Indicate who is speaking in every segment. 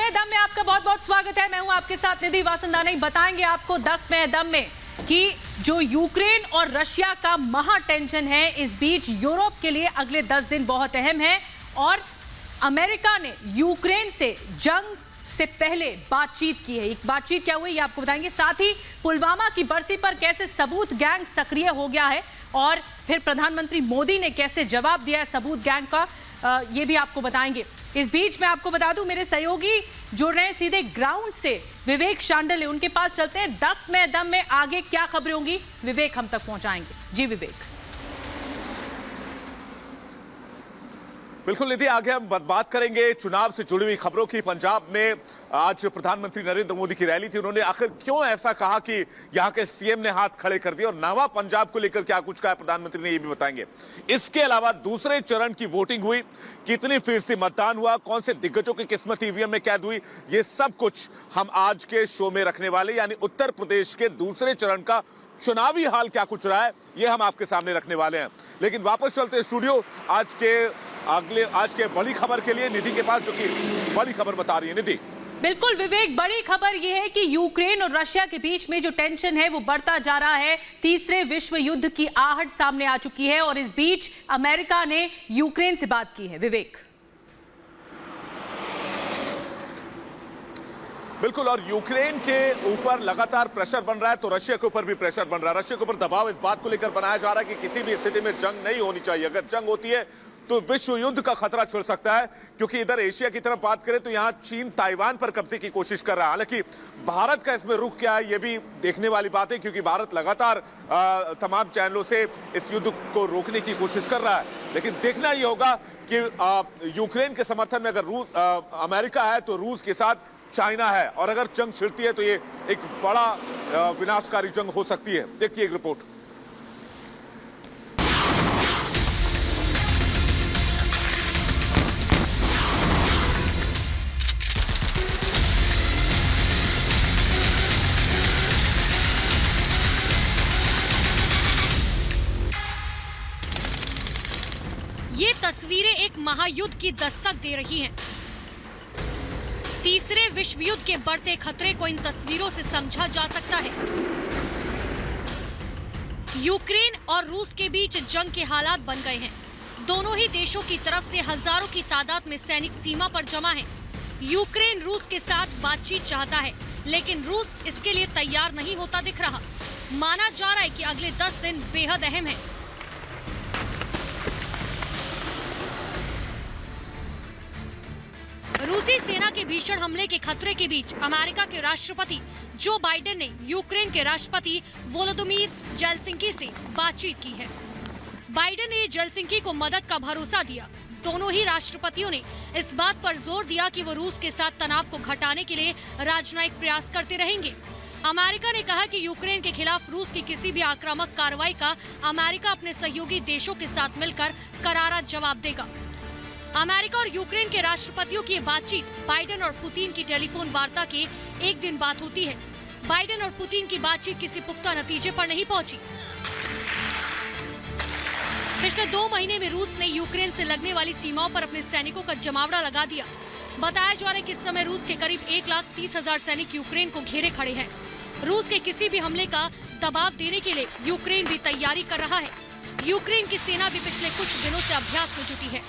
Speaker 1: 10वें दम में आपका बहुत बहुत स्वागत है। मैं हूं आपके साथ निधि वासंदानी। बताएंगे आपको 10वें दम में कि जो यूक्रेन और रशिया का महा टेंशन है, इस बीच यूरोप के लिए अगले 10 दिन बहुत अहम है और अमेरिका ने यूक्रेन से जंग से पहले बातचीत की है। एक बातचीत क्या हुई ये आपको बताएंगे। साथ ही पुलवामा की बरसी पर कैसे सबूत गैंग सक्रिय हो गया है और फिर प्रधानमंत्री मोदी ने कैसे जवाब दिया है सबूत गैंग का, ये भी आपको बताएंगे। इस बीच मैं आपको बता दूं, मेरे सहयोगी जुड़ रहे हैं सीधे ग्राउंड से, विवेक शांडले, उनके पास चलते हैं। 10वें दम में आगे क्या खबरें होंगी विवेक हम तक पहुंचाएंगे। जी विवेक।
Speaker 2: बिल्कुल निधि, आगे हम बात करेंगे चुनाव से जुड़ी हुई खबरों की। पंजाब में आज प्रधानमंत्री नरेंद्र मोदी की रैली थी। उन्होंने आखिर क्यों ऐसा कहा कि यहां के सीएम ने हाथ खड़े कर दिए और नवा पंजाब को लेकर क्या कुछ कहा प्रधानमंत्री ने, ये भी बताएंगे। इसके अलावा दूसरे चरण की वोटिंग हुई, कितनी फीसदी मतदान हुआ, कौन से दिग्गजों की किस्मत ईवीएम में कैद हुई, ये सब कुछ हम आज के शो में रखने वाले, यानी उत्तर प्रदेश के दूसरे चरण का चुनावी हाल क्या कुछ रहा है ये हम आपके सामने रखने वाले हैं। लेकिन वापस चलते स्टूडियो आज के बड़ी खबर के लिए निधि के पास, जो कि बड़ी खबर बता रही है। निधि।
Speaker 1: बिल्कुल विवेक, बड़ी खबर यह है कि यूक्रेन और रशिया के बीच में जो टेंशन है वो बढ़ता जा रहा है। तीसरे विश्व युद्ध की आहट सामने आ चुकी है और इस बीच अमेरिका ने यूक्रेन से बात की है। विवेक।
Speaker 2: बिल्कुल, और यूक्रेन के ऊपर लगातार प्रेशर बन रहा है तो रशिया के ऊपर भी प्रेशर बन रहा है। रशिया के ऊपर दबाव इस बात को लेकर बनाया जा रहा है कि किसी भी स्थिति में जंग नहीं होनी चाहिए। अगर जंग होती है तो विश्व युद्ध का खतरा छिड़ सकता है, क्योंकि इधर एशिया की तरफ बात करें तो यहां चीन ताइवान पर कब्जे की कोशिश कर रहा है। हालांकि भारत का इसमें रुख क्या है ये भी देखने वाली बात है, क्योंकि भारत लगातार तमाम चैनलों से इस युद्ध को रोकने की कोशिश कर रहा है। लेकिन देखना ये होगा कि यूक्रेन के समर्थन में अगर अमेरिका है तो रूस के साथ चाइना है, और अगर जंग छिड़ती है तो ये एक बड़ा विनाशकारी जंग हो सकती है। देखिए एक रिपोर्ट।
Speaker 3: ये तस्वीरें एक महायुद्ध की दस्तक दे रही हैं। तीसरे विश्व युद्ध के बढ़ते खतरे को इन तस्वीरों से समझा जा सकता है। यूक्रेन और रूस के बीच जंग के हालात बन गए हैं। दोनों ही देशों की तरफ से हजारों की तादाद में सैनिक सीमा पर जमा हैं। यूक्रेन रूस के साथ बातचीत चाहता है, लेकिन रूस इसके लिए तैयार नहीं होता दिख रहा। माना जा रहा है कि अगले 10 दिन बेहद अहम है। रूसी सेना के भीषण हमले के खतरे के बीच अमेरिका के राष्ट्रपति जो बाइडेन ने यूक्रेन के राष्ट्रपति वोलोदिमीर जेलेंस्की से बातचीत की है। बाइडेन ने जेलेंस्की को मदद का भरोसा दिया। दोनों ही राष्ट्रपतियों ने इस बात पर जोर दिया कि वो रूस के साथ तनाव को घटाने के लिए राजनयिक प्रयास करते रहेंगे। अमेरिका ने कहा कि यूक्रेन के खिलाफ रूस की किसी भी आक्रामक कार्रवाई का अमेरिका अपने सहयोगी देशों के साथ मिलकर करारा जवाब देगा। अमेरिका और यूक्रेन के राष्ट्रपतियों की बातचीत बाइडेन और पुतिन की टेलीफोन वार्ता के एक दिन बाद होती है। बाइडेन और पुतिन की बातचीत किसी पुख्ता नतीजे पर नहीं पहुंची। पिछले 2 महीने में रूस ने यूक्रेन से लगने वाली सीमाओं पर अपने सैनिकों का जमावड़ा लगा दिया। बताया जा रहा है कि इस समय रूस के करीब 1,30,000 सैनिक यूक्रेन को घेरे खड़े हैं। रूस के किसी भी हमले का दबाव देने के लिए यूक्रेन भी तैयारी कर रहा है। यूक्रेन की सेना भी पिछले कुछ दिनों से अभ्यास में जुटी है।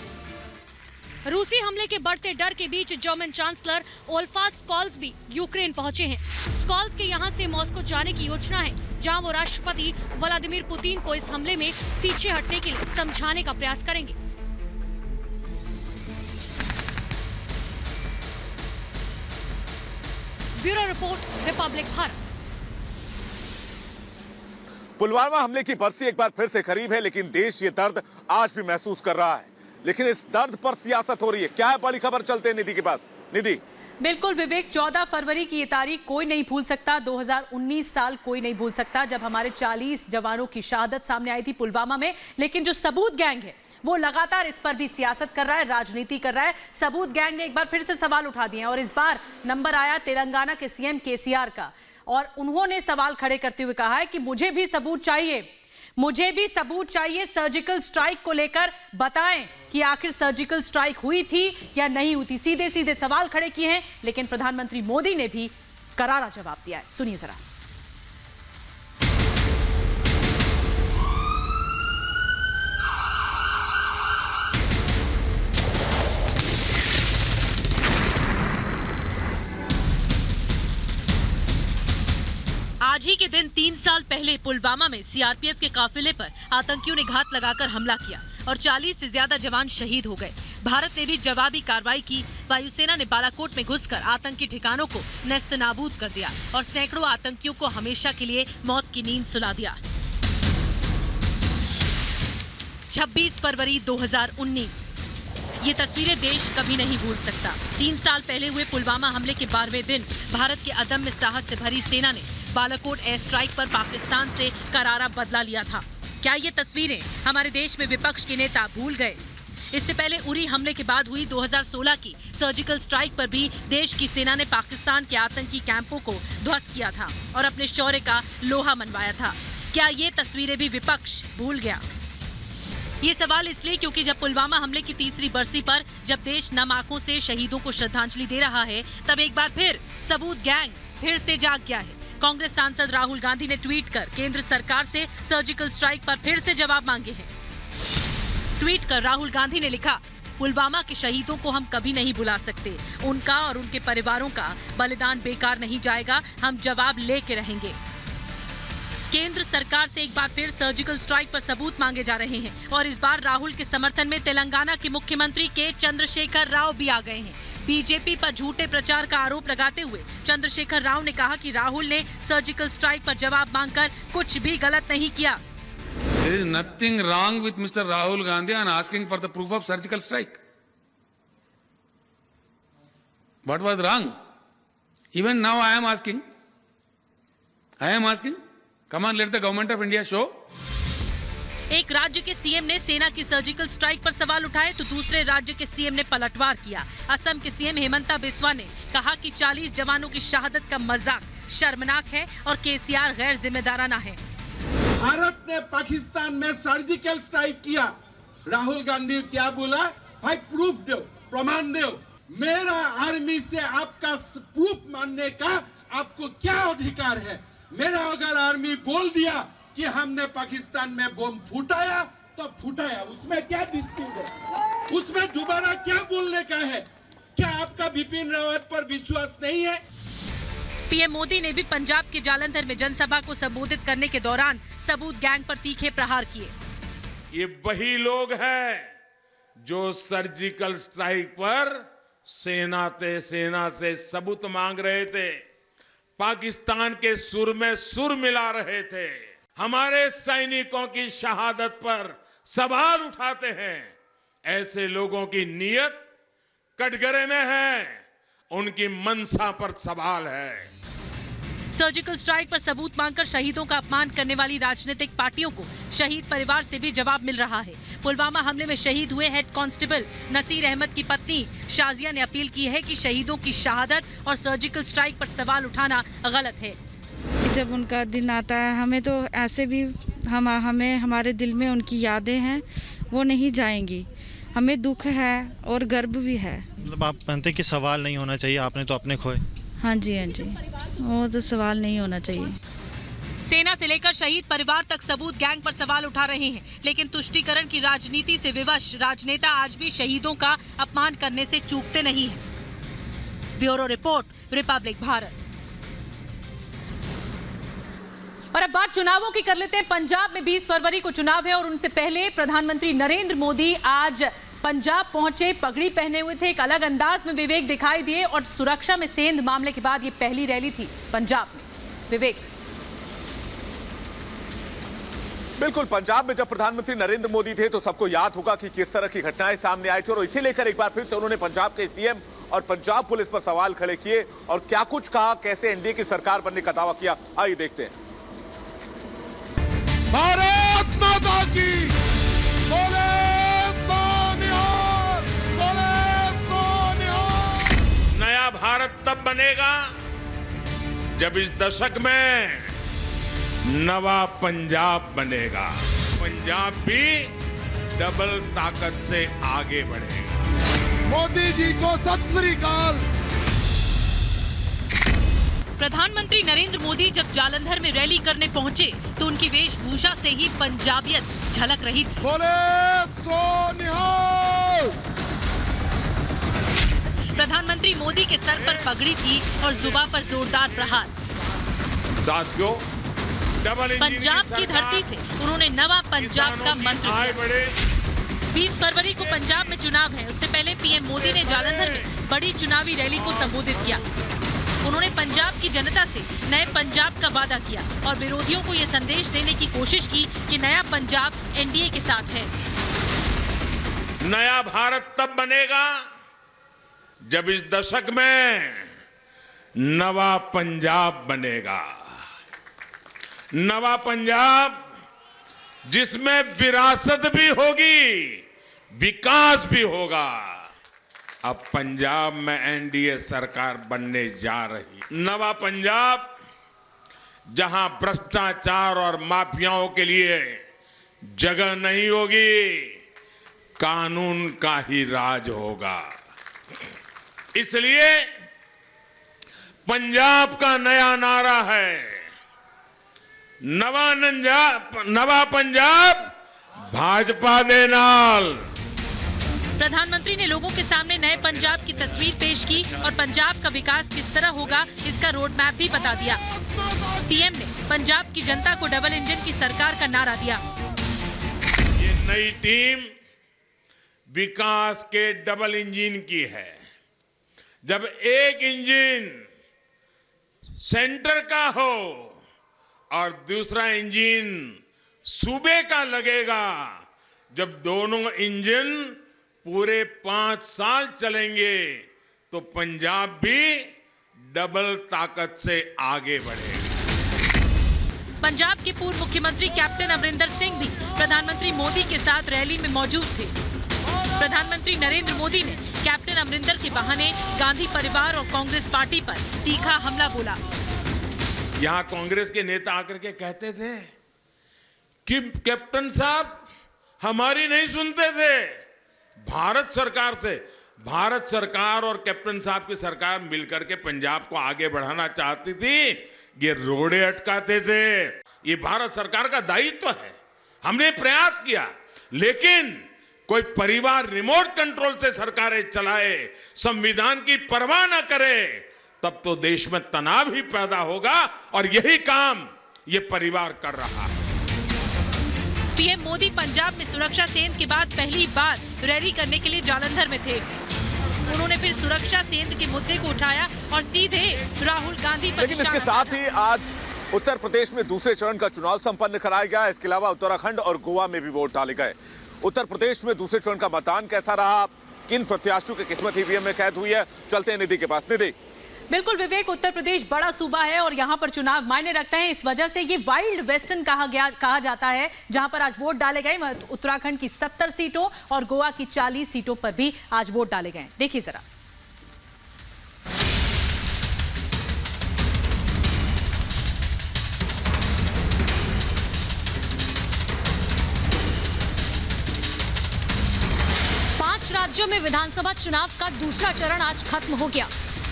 Speaker 3: रूसी हमले के बढ़ते डर के बीच जर्मन चांसलर ओल्फा स्कॉल्स भी यूक्रेन पहुंचे हैं। स्कॉल्स के यहां से मॉस्को जाने की योजना है, जहां वो राष्ट्रपति व्लादिमीर पुतिन को इस हमले में पीछे हटने के लिए समझाने का प्रयास करेंगे। Bureau report, Republic Bharat.
Speaker 2: Pulwama हमले की बरसी एक बार फिर से करीब है, लेकिन देश ये दर्द आज भी महसूस कर रहा है। लेकिन इस दर्द पर सियासत हो रही है। क्या है बड़ी खबर, चलते हैं निधि के पास। निधि।
Speaker 1: बिल्कुल विवेक, 14 फरवरी की ये तारीख कोई नहीं भूल सकता। 2019 साल कोई नहीं भूल सकता, जब हमारे 40 जवानों की शहादत सामने आई थी पुलवामा में। लेकिन जो सबूत गैंग है वो लगातार इस पर भी सियासत कर रहा है, राजनीति कर रहा है। सबूत गैंग ने एक बार फिर से सवाल उठा दिए हैं और इस बार नंबर आया तेलंगाना के सीएम केसीआर का, और उन्होंने सवाल खड़े करते हुए कहा है कि मुझे भी सबूत चाहिए। मुझे भी सबूत चाहिए सर्जिकल स्ट्राइक को लेकर, बताएं कि आखिर सर्जिकल स्ट्राइक हुई थी या नहीं हुई थी। सीधे सीधे सवाल खड़े किए हैं, लेकिन प्रधानमंत्री मोदी ने भी करारा जवाब दिया है। सुनिए जरा। आज ही के दिन 3 साल पहले पुलवामा में सीआरपीएफ के काफिले पर आतंकियों ने घात लगाकर हमला किया और 40 से ज्यादा जवान शहीद हो गए। भारत ने भी जवाबी कार्रवाई की। वायुसेना ने बालाकोट में घुसकर आतंकी ठिकानों को नेस्तनाबूद कर दिया और सैकड़ों आतंकियों को हमेशा के लिए मौत की नींद सुला दिया। 26 फरवरी 2019, ये तस्वीरें देश कभी नहीं भूल सकता। 3 साल पहले हुए पुलवामा हमले के 12वें दिन भारत के अदम्य साहस से भरी सेना ने बालाकोट एयर स्ट्राइक पर पाकिस्तान से करारा बदला लिया था। क्या ये तस्वीरें हमारे देश में विपक्ष के नेता भूल गए? इससे पहले उरी हमले के बाद हुई 2016 की सर्जिकल स्ट्राइक पर भी देश की सेना ने पाकिस्तान के आतंकी कैंपों को ध्वस्त किया था और अपने शौर्य का लोहा मनवाया था। क्या ये तस्वीरें भी विपक्ष भूल गया? ये सवाल इसलिए क्योंकि जब पुलवामा हमले की 3री बरसी पर जब देश नम आंखों से शहीदों को श्रद्धांजलि दे रहा है, तब एक बार फिर सबूत गैंग फिर से जाग गया है। कांग्रेस सांसद राहुल गांधी ने ट्वीट कर केंद्र सरकार से सर्जिकल स्ट्राइक पर फिर से जवाब मांगे हैं। ट्वीट कर राहुल गांधी ने लिखा, पुलवामा के शहीदों को हम कभी नहीं भुला सकते। उनका और उनके परिवारों का बलिदान बेकार नहीं जाएगा। हम जवाब लेके रहेंगे। केंद्र सरकार से एक बार फिर सर्जिकल स्ट्राइक पर सबूत मांगे जा रहे हैं और इस बार राहुल के समर्थन में तेलंगाना के मुख्यमंत्री के चंद्रशेखर राव भी आ गए हैं। बीजेपी पर झूठे प्रचार का आरोप लगाते हुए चंद्रशेखर राव ने कहा कि राहुल ने सर्जिकल स्ट्राइक पर जवाब मांगकर कुछ भी गलत नहीं किया।
Speaker 4: There is nothing wrong with Mr. Rahul Gandhi on asking for the proof of surgical strike. What was wrong? Even now I am asking. Come on, let the government of India show.
Speaker 1: एक राज्य के CM ने सेना की surgical strike पर सवाल उठाए तो दूसरे राज्य के सीएम ने पलटवार किया। असम के सीएम हेमंता बिस्वा ने कहा कि 40 जवानों की शहादत का मजाक शर्मनाक है और केसीआर गैर जिम्मेदाराना है।
Speaker 5: भारत ने पाकिस्तान में सर्जिकल स्ट्राइक किया। राहुल गांधी क्या बोला? भाई प्रूफ दो, प्रमाण दो। मेरा आर्मी से आपका प्रूफ मानने का आपको क्या अधिकार है? मेरा अगर आर्मी बोल दिया कि हमने पाकिस्तान में बम फुटाया तो फुटाया, उसमें क्या डिस्प्यूट है? उसमें दोबारा क्या बोलने का है? क्या आपका बिपिन रावत पर विश्वास नहीं है?
Speaker 1: पीएम मोदी ने भी पंजाब के जालंधर में जनसभा को संबोधित करने के दौरान सबूत गैंग पर तीखे प्रहार किए।
Speaker 6: ये वही लोग हैं जो सर्जिकल स्ट्राइक पर सेना से सबूत मांग रहे थे, पाकिस्तान के सुर में सुर मिला रहे थे, हमारे सैनिकों की शहादत पर सवाल उठाते हैं। ऐसे लोगों की नीयत कटघरे में है, उनकी मनसा पर सवाल है।
Speaker 1: सर्जिकल स्ट्राइक पर सबूत मांगकर शहीदों का अपमान करने वाली राजनीतिक पार्टियों को शहीद परिवार से भी जवाब मिल रहा है। पुलवामा हमले में शहीद हुए हेड कांस्टेबल नसीर अहमद की पत्नी शाजिया ने अपील की है कि शहीदों की शहादत और सर्जिकल स्ट्राइक पर सवाल उठाना गलत है।
Speaker 7: जब उनका दिन आता है, हमें तो ऐसे भी हमें हमारे दिल में उनकी यादें हैं, वो नहीं जाएंगी। हमें दुख है और गर्व भी है।
Speaker 8: मतलब आप मानते कि सवाल नहीं होना चाहिए, आपने तो अपने खोए।
Speaker 7: हाँ जी, वो तो सवाल नहीं होना चाहिए।
Speaker 1: सेना से लेकर शहीद परिवार तक सबूत गैंग पर सवाल उठा रहे हैं, लेकिन तुष्टीकरण की राजनीति से विवश राजनेता आज भी शहीदों का अपमान करने से चूकते नहीं हैं। Bureau report, Republic Bharat. और अब बात चुनावों की कर लेते हैं। पंजाब में 20 फरवरी को चुनाव है और उनसे पहले प्रधानमंत्री नरेंद्र मोदी आज पंजाब पहुंचे। पगड़ी पहने हुए थे, एक अलग अंदाज में विवेक दिखाई दिए और सुरक्षा में सेंध मामले के बाद ये पहली रैली थी पंजाब में। विवेक।
Speaker 2: बिल्कुल, पंजाब में जब प्रधानमंत्री नरेंद्र मोदी थे तो सबको याद होगा कि किस तरह की घटनाएं सामने आई थी और इसी लेकर एक बार फिर से उन्होंने पंजाब के सीएम और पंजाब पुलिस पर सवाल खड़े किए और क्या कुछ कहा, कैसे एनडीए की सरकार बनने का दावा किया। आइए देखते हैं।
Speaker 6: भारत माता की बोले सोनिहाल, बोले सोनिहाल। नया भारत तब बनेगा जब इस दशक में नवा पंजाब बनेगा। पंजाब भी डबल ताकत से आगे बढ़ेगा।
Speaker 5: मोदी जी को सत श्री अकाल।
Speaker 1: प्रधानमंत्री नरेंद्र मोदी जब जालंधर में रैली करने पहुंचे तो उनकी वेशभूषा से ही पंजाबियत झलक रही थी।
Speaker 5: बोले सो निहाल।
Speaker 1: प्रधानमंत्री मोदी के सर पर पगड़ी थी और जुबान पर जोरदार प्रहार।
Speaker 6: साथियों, डबल
Speaker 1: पंजाब की धरती से उन्होंने नवा पंजाब का मंत्र दिया। 20 फरवरी को पंजाब में चुनाव है, उससे पहले पीएम मोदी ने जालंधर में बड़ी चुनावी रैली को संबोधित किया। उन्होंने पंजाब की जनता से नए पंजाब का वादा किया और विरोधियों को ये संदेश देने की कोशिश की कि नया पंजाब एनडीए के साथ है।
Speaker 6: नया भारत तब बनेगा जब इस दशक में नवा पंजाब बनेगा। नवा पंजाब जिसमें विरासत भी होगी, विकास भी होगा। अब पंजाब में एनडीए सरकार बनने जा रही। नवा पंजाब जहां भ्रष्टाचार और माफियाओं के लिए जगह नहीं होगी, कानून का ही राज होगा। इसलिए पंजाब का नया नारा है, नवा पंजाब भाजपा दे नाल।
Speaker 1: प्रधानमंत्री ने लोगों के सामने नए पंजाब की तस्वीर पेश की और पंजाब का विकास किस तरह होगा इसका रोड मैप भी बता दिया। पीएम ने पंजाब की जनता को डबल इंजन की सरकार का नारा दिया।
Speaker 6: ये नई टीम विकास के डबल इंजन की है। जब एक इंजन सेंटर का हो और दूसरा इंजन सूबे का लगेगा, जब दोनों इंजन पूरे 5 साल चलेंगे तो पंजाब भी डबल ताकत से आगे बढ़ेगा।
Speaker 1: पंजाब के पूर्व मुख्यमंत्री कैप्टन अमरिंदर सिंह भी प्रधानमंत्री मोदी के साथ रैली में मौजूद थे। प्रधानमंत्री नरेंद्र मोदी ने कैप्टन अमरिंदर के बहाने गांधी परिवार और कांग्रेस पार्टी पर तीखा हमला बोला।
Speaker 6: यहां कांग्रेस के नेता आकर के कहते थे कि कैप्टन साहब हमारी नहीं सुनते थे। भारत सरकार और कैप्टन साहब की सरकार मिलकर के पंजाब को आगे बढ़ाना चाहती थी, ये रोड़े अटकाते थे। ये भारत सरकार का दायित्व है। हमने प्रयास किया, लेकिन कोई परिवार रिमोट कंट्रोल से सरकारें चलाए, संविधान की परवाह न करे, तब तो देश में तनाव ही पैदा होगा और यही काम ये परिवार कर रहा है।
Speaker 1: पीएम मोदी पंजाब में सुरक्षा सेंध के बाद पहली बार रैली करने के लिए जालंधर में थे। उन्होंने फिर सुरक्षा सेंध के मुद्दे को उठाया और सीधे राहुल गांधी पर।
Speaker 2: लेकिन इसके साथ ही आज उत्तर प्रदेश में दूसरे चरण का चुनाव संपन्न कराया गया। इसके अलावा उत्तराखंड और गोवा में भी वोट डाले गए। उत्तर प्रदेश में दूसरे चरण का मतदान कैसा रहा, किन प्रत्याशियों की किस्मत ईवीएम में कैद हुई है, चलते हैं निधि के पास। निधि।
Speaker 1: बिल्कुल विवेक, उत्तर प्रदेश बड़ा सूबा है और यहाँ पर चुनाव मायने रखते हैं। इस वजह से ये वाइल्ड वेस्टर्न कहा जाता है, जहां पर आज वोट डाले गए। उत्तराखंड की 70 सीटों और गोवा की 40 सीटों पर भी आज वोट डाले गए। देखिए जरा।
Speaker 3: पांच राज्यों में विधानसभा चुनाव का दूसरा चरण आज खत्म हो गया।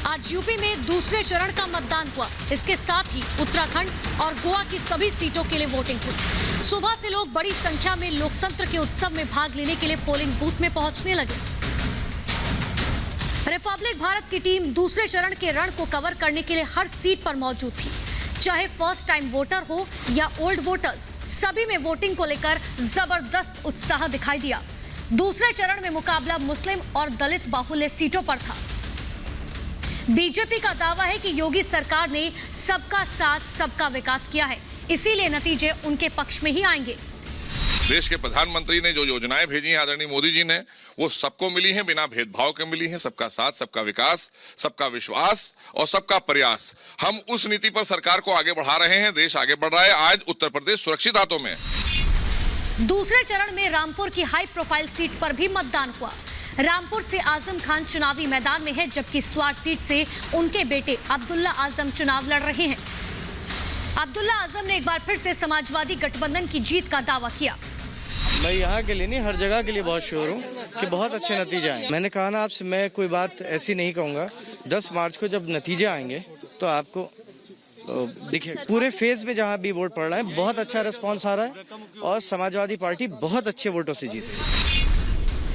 Speaker 3: आज यूपी में दूसरे चरण का मतदान हुआ। इसके साथ ही उत्तराखंड और गोवा की सभी सीटों के लिए वोटिंग हुई। सुबह से लोग बड़ी संख्या में लोकतंत्र के उत्सव में भाग लेने के लिए पोलिंग बूथ में पहुंचने लगे। रिपब्लिक भारत की टीम दूसरे चरण के रण को कवर करने के लिए हर सीट पर मौजूद थी। चाहे फर्स्ट टाइम वोटर हो या ओल्ड वोटर्स, सभी में वोटिंग को लेकर जबरदस्त उत्साह दिखाई दिया। दूसरे चरण में मुकाबला मुस्लिम और दलित बाहुल्य सीटों पर था। बीजेपी का दावा है कि योगी सरकार ने सबका साथ सबका विकास किया है, इसीलिए नतीजे उनके पक्ष में ही आएंगे।
Speaker 9: देश के प्रधानमंत्री ने जो योजनाएं भेजी हैं आदरणीय मोदी जी ने, वो सबको मिली हैं, बिना भेदभाव के मिली हैं। सबका साथ, सबका विकास, सबका विश्वास और सबका प्रयास। हम उस नीति पर सरकार को आगे बढ़ा रहे हैं। देश आगे बढ़ रहा है। आज उत्तर प्रदेश सुरक्षित हाथों में।
Speaker 3: दूसरे चरण में रामपुर की हाई प्रोफाइल सीट पर भी मतदान हुआ। रामपुर से आजम खान चुनावी मैदान में है, जबकि स्वार सीट से उनके बेटे अब्दुल्ला आजम चुनाव लड़ रहे हैं। अब्दुल्ला आजम ने एक बार फिर से समाजवादी गठबंधन की जीत का दावा किया।
Speaker 10: मैं यहाँ के लिए नहीं, हर जगह के लिए बहुत श्योर हूँ कि बहुत अच्छे नतीजे आए। मैंने कहा ना आपसे, मैं कोई बात ऐसी नहीं कहूँगा। 10 मार्च को जब नतीजे आएंगे तो आपको देखिए, पूरे फेज में जहाँ भी वोट पड़ रहा है बहुत अच्छा रिस्पॉन्स आ रहा है और समाजवादी पार्टी बहुत अच्छे वोटों से जीत रही है।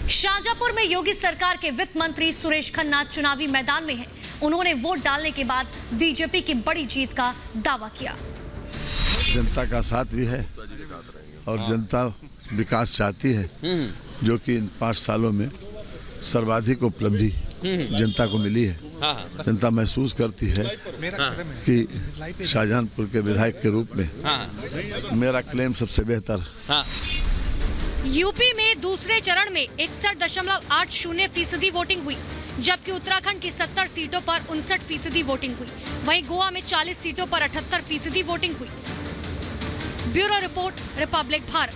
Speaker 3: शाहजहांपुर में योगी सरकार के वित्त मंत्री सुरेश खन्ना चुनावी मैदान में हैं। उन्होंने वोट डालने के बाद बीजेपी की बड़ी जीत का दावा किया।
Speaker 11: जनता का साथ भी है और जनता विकास चाहती है, जो कि इन 5 सालों में सर्वाधिक उपलब्धि जनता को मिली है। जनता महसूस करती है कि शाहजहांपुर के विधायक के रूप में मेरा क्लेम सबसे बेहतर।
Speaker 3: यूपी में दूसरे चरण में 61.80% वोटिंग हुई, जबकि उत्तराखंड की 70 सीटों पर 59% वोटिंग हुई। वहीं गोवा में 40 सीटों पर 78% वोटिंग हुई। Bureau report, Republic Bharat.